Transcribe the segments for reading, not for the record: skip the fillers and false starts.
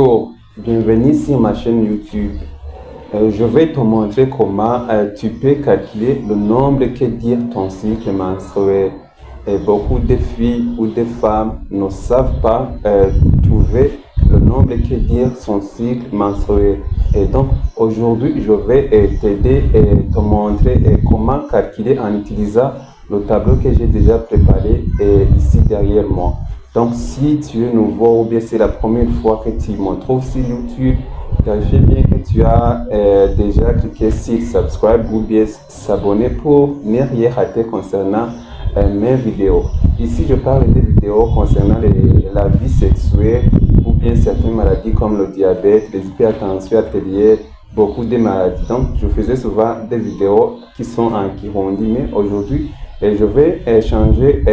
Bonjour, bienvenue sur ma chaîne YouTube. Je vais te montrer comment tu peux calculer le nombre que dure ton cycle menstruel. Beaucoup de filles ou de femmes ne savent pas trouver le nombre que dure son cycle menstruel. Et donc aujourd'hui, je vais t'aider et te montrer comment calculer en utilisant le tableau que j'ai déjà préparé ici derrière moi. Donc, si tu es nouveau ou bien c'est la première fois que tu me trouves sur YouTube, vérifie bien que tu as déjà cliqué sur subscribe ou bien s'abonner pour ne rien rater concernant mes vidéos. Ici, je parle des vidéos concernant la vie sexuelle ou bien certaines maladies comme le diabète, les hypertensions artérielles, beaucoup de maladies. Donc, je faisais souvent des vidéos qui sont en Kirundi, mais aujourd'hui, je vais changer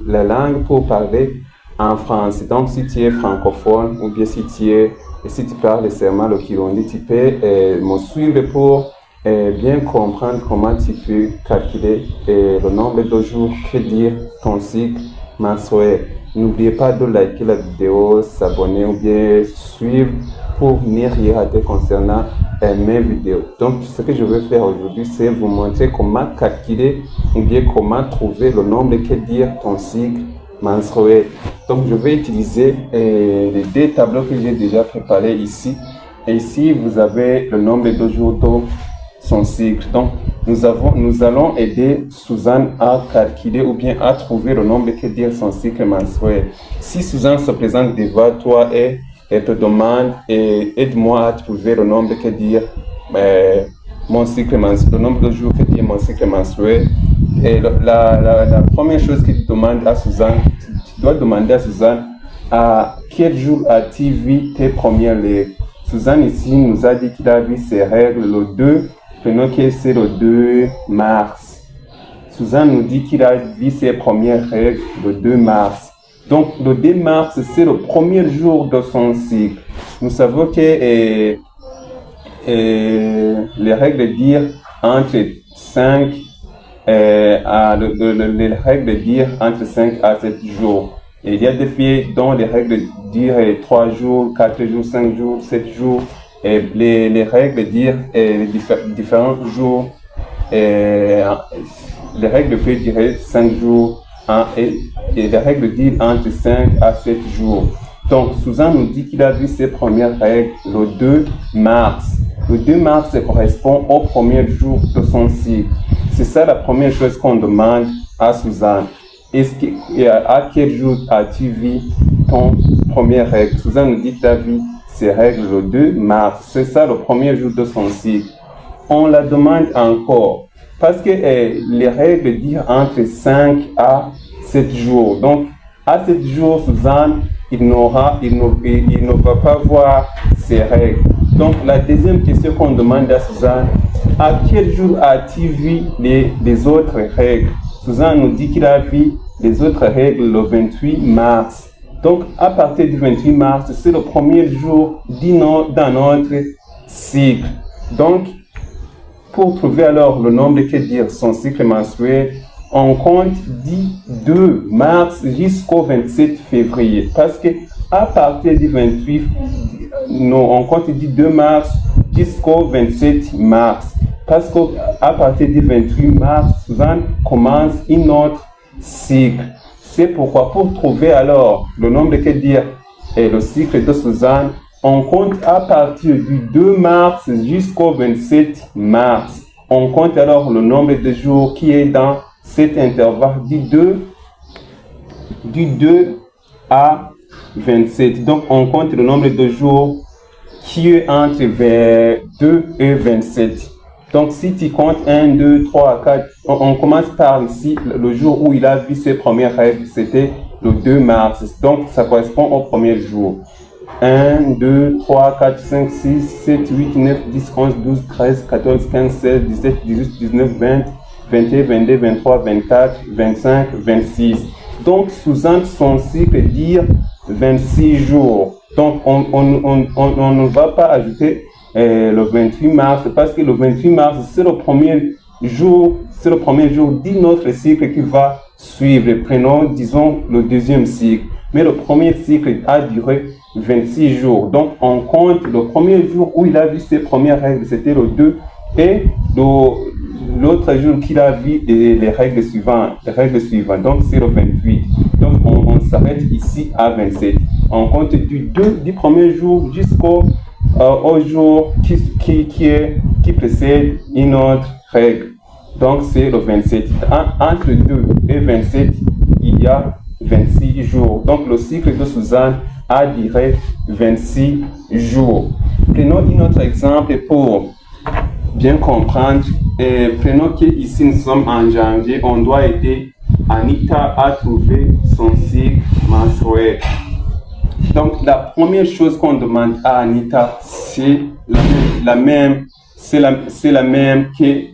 la langue pour parler en français. Donc, si tu es francophone ou bien si tu parles seulement le Kirundi, tu peux me suivre pour bien comprendre comment tu peux calculer le nombre de jours que dure ton cycle mensuel. N'oubliez pas de liker la vidéo, s'abonner ou bien suivre pour ne rien rater concernant mes vidéos. Donc, ce que je vais faire aujourd'hui, c'est vous montrer comment calculer ou bien comment trouver le nombre que dure ton cycle menstruel. Donc, je vais utiliser les deux tableaux que j'ai déjà préparés ici. Et ici, vous avez le nombre de jours de son cycle. Donc, nous allons aider Suzanne à calculer ou bien à trouver le nombre que dure son cycle menstruel. Si Suzanne se présente devant toi et elle te demande aide-moi à trouver le nombre que dure mon cycle menstruel, le nombre de jours que dure mon cycle menstruel. Et la première chose que tu demandes à Suzanne, tu dois demander à Suzanne à quel jour as-tu vu tes premières règles. Suzanne ici nous a dit qu'il a vu ses règles le 2, prenons que c'est le 2 mars. Suzanne nous dit qu'il a vu ses premières règles le 2 mars. Donc, le 2 mars, c'est le premier jour de son cycle. Nous savons que les règles durent entre 5 les règles durent entre 5 à 7 jours. Et il y a des filles dont les règles durent 3 jours, 4 jours, 5 jours, 7 jours. Et les règles durent différents jours. Les règles peuvent durer 5 jours. Et les règles durent entre 5 à 7 jours. Donc, Suzanne nous dit qu'il a vu ses premières règles le 2 mars. Le 2 mars correspond au premier jour de son cycle. C'est ça la première chose qu'on demande à Suzanne. À quel jour as-tu vu ton première règle? Suzanne nous dit qu'il a vu ses règles le 2 mars. C'est ça le premier jour de son cycle. On la demande encore. Parce que les règles durent entre 5 à 7 jours. Donc, à 7 jours, Suzanne, il ne va pas voir ses règles. Donc, la deuxième question qu'on demande à Suzanne, à quel jour as-tu vu les autres règles? Suzanne nous dit qu'il a vu les autres règles le 28 mars. Donc, à partir du 28 mars, c'est le premier jour dans notre cycle. Donc, pour trouver alors le nombre que dure son cycle menstruel, on compte du 2 mars jusqu'au 27 février. Parce que à partir du 28, on compte du 2 mars jusqu'au 27 mars. Parce qu'à partir du 28 mars, Suzanne commence une autre cycle. C'est pourquoi pour trouver alors le nombre que dure le cycle de Suzanne, on compte à partir du 2 mars jusqu'au 27 mars. On compte alors le nombre de jours qui est dans cet intervalle du 2 à 27. Donc, on compte le nombre de jours qui est entre 2 et 27. Donc, si tu comptes 1, 2, 3, 4, on commence par ici, le jour où il a vu ses premières règles, c'était le 2 mars. Donc, ça correspond au premier jour. 1, 2, 3, 4, 5, 6, 7, 8, 9, 10, 11, 12, 13, 14, 15, 16, 17, 18, 19, 20, 21, 22, 23, 24, 25, 26. Donc, Suzanne, son cycle dure 26 jours. Donc, on ne va pas ajouter le 28 mars parce que le 28 mars, c'est le premier jour de notre cycle qui va suivre. Prenons, disons, le deuxième cycle. mais le premier cycle a duré 26 jours. Donc, on compte le premier jour où il a vu ses premières règles, c'était le 2, et l'autre jour qu'il a vu les règles suivantes. Donc, c'est le 28. Donc, on s'arrête ici à 27. On compte du premier jour jusqu'au au jour qui précède une autre règle. Donc, c'est le 27. Entre 2 et 27, il y a 26 jours. Donc, le cycle de Suzanne a duré 26 jours. Prenons un autre exemple pour bien comprendre. Prenons qu'ici, nous sommes en janvier. On doit aider Anita à trouver son cycle menstruel. Donc, la première chose qu'on demande à Anita, c'est la même que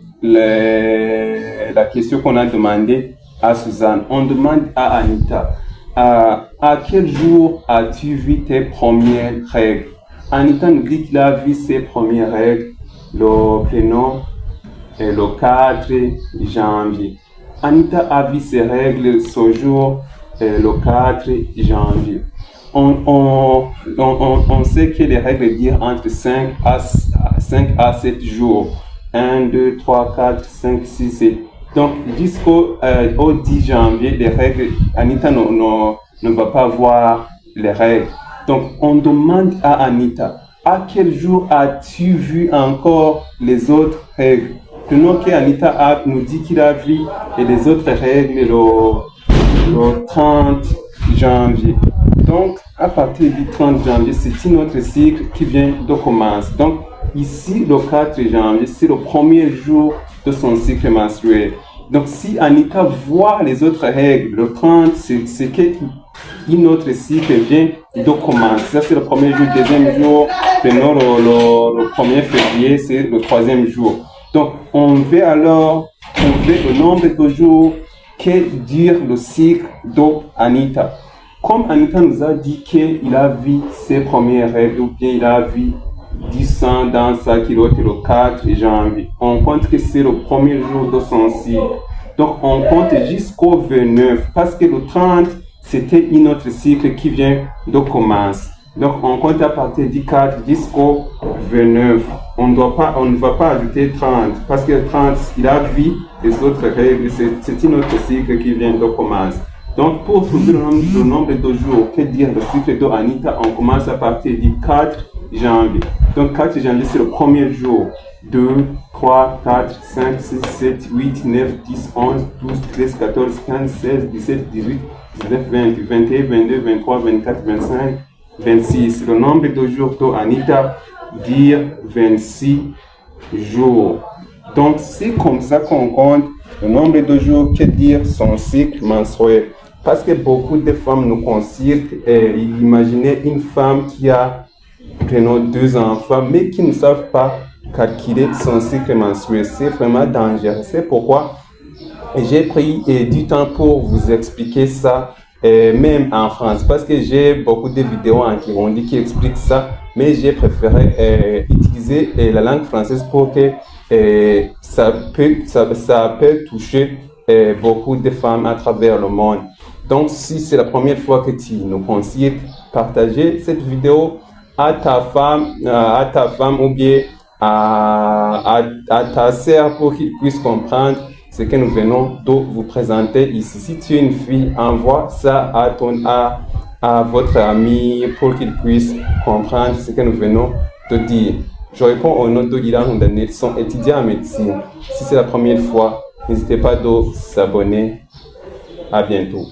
la question qu'on a demandé à Suzanne. On demande à Anita, à quel jour as-tu vu tes premières règles? Anita nous dit qu'il a vu ses premières règles le 4 janvier. Anita a vu ses règles ce jour, le 4 janvier. On sait que les règles durent entre 5 à 7 jours. 1, 2, 3, 4, 5, 6, 7. Donc, jusqu'au 10 janvier, les règles, Anita ne va pas voir les règles. Donc, on demande à Anita, à quel jour as-tu vu encore les autres règles? Prenons qu'Anita nous dit qu'il a vu les autres règles le 30 janvier. Donc, à partir du 30 janvier, c'est notre cycle qui vient de commencer. Donc, ici, le 4 janvier, c'est le premier jour de son cycle menstruel. Donc, si Anita voit les autres règles, le 30, c'est qu'un autre cycle vient de commencer. Ça, c'est le premier jour. Deuxième jour, prenons le 1er février, c'est le troisième jour. Donc, on veut le nombre de jours que dure le cycle d'Anita. Comme Anita nous a dit qu'il a vu ses premières règles, ou bien il a vu du sang dans sa culotte le 4 janvier, on compte que c'est le premier jour de son cycle. Donc, on compte jusqu'au 29, parce que le 30, c'était un autre cycle qui vient de commencer. Donc, on compte à partir du 4 jusqu'au 29. On ne va pas ajouter 30, parce que 30, il a vu les autres règles, c'est un autre cycle qui vient de commencer. Donc, pour trouver le nombre de jours, que dire le cycle d'Anita, on commence à partir du 4 janvier. Donc, 4 janvier, c'est le premier jour. 2, 3, 4, 5, 6, 7, 8, 9, 10, 11, 12, 13, 14, 15, 16, 17, 18, 19, 20, 21, 22, 23, 24, 25, 26. Le nombre de jours d'Anita dit 26 jours. Donc, c'est comme ça qu'on compte le nombre de jours que dire son cycle menstruel. Parce que beaucoup de femmes nous considèrent, imaginez une femme qui a 2 enfants, mais qui ne savent pas calculer son cycle menstruel. C'est vraiment dangereux. C'est pourquoi j'ai pris du temps pour vous expliquer ça, même en France, parce que j'ai beaucoup de vidéos en Kirundi qui expliquent ça, mais j'ai préféré utiliser la langue française pour que ça peut toucher beaucoup de femmes à travers le monde. Donc, si c'est la première fois que tu nous conseilles, partager cette vidéo à ta femme ou bien à ta sœur pour qu'ils puissent comprendre ce que nous venons de vous présenter ici. Si tu es une fille, envoie ça à votre ami pour qu'il puisse comprendre ce que nous venons de dire. Je réponds au nom de Guillaume Nelson, étudiant en médecine. Si c'est la première fois, n'hésitez pas à s'abonner. À bientôt.